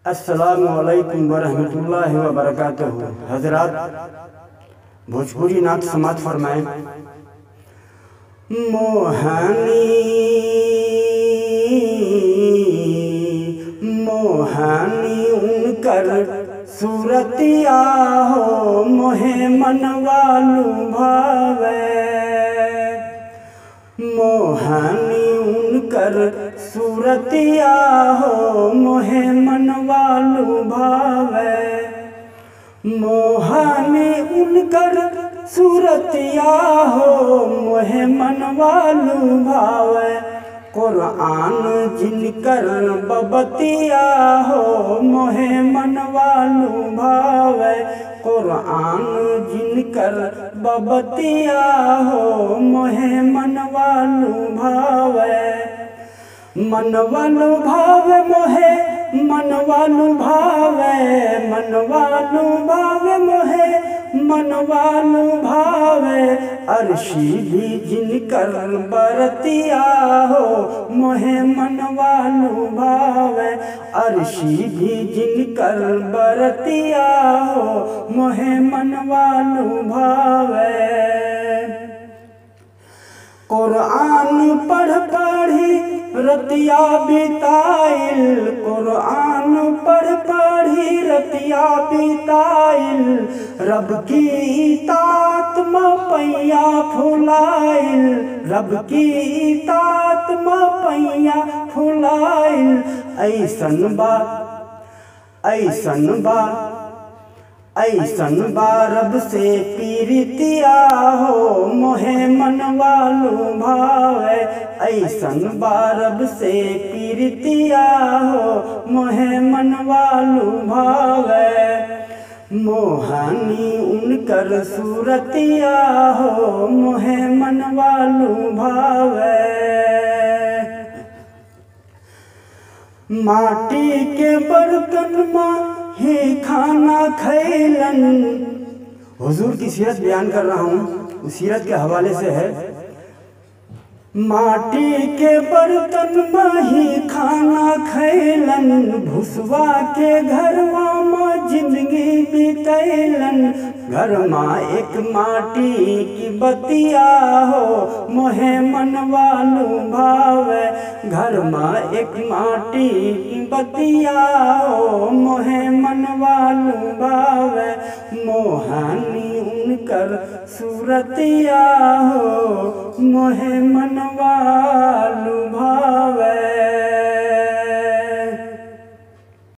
अस्सलामुअलैकुम वरहमतुल्लाहि वबरकातुहू। हजरात, भोजपुरी नात समात फरमाएं। मोहनी मोहनी उनकर सूरतिया हो, मोहे मनवालू भावे। मोहनी उनकर सूरतिया हो, मोहे मनवालू भावे। मोहनी उनकर सूरतिया हो, मोहे मनवालू भावे। कुरान जिनकर बबतिया हो, मोहे मनवालू भावे। कुरान जिनकर बबतिया हो, मोहे मनवालू भावे। मनवालू भावे मोहे मनवालू भावे। मनवालू भावे मोहे मनवालू भावे। अर्शी भी जिनकर बरतिया हो, मोहे मनवालू भावे। अर्शी भी जिनकर बरतिया हो, मोहे मनवालू भावे। कुरान पढ़ पढ़ी रतिया बिताइल। कुरान पढ़ पढ़ी रतिया बिताइल। रब की इताअत में पैया फुलाइल। रब की इताअत में पैया फुलाइल। ऐसन बा रब से पीरितिया हो, मोहे मनवालू भावे। ऐसन रब से पीरितिया हो, मोहे मनवालू भावे। मोहनी उनकर सूरतिया हो, मोहे मनवालू भावे। माटी के बर्तन में ही खाना खैलन। हुजूर की सीरत बयान कर रहा हूँ, उस सीरत के हवाले से है। माटी के बर्तन में ही खाना खैलन। भुसवा के घरवा में जिंदगी बितैलन। घर में एक माटी की बतिया हो, मोहे मनवालू भावे। घर में एक माटी की बतिया हो, मोहे मनवालू भावे। मोहनी उनकर सूरतिया हो, मोहे मनवा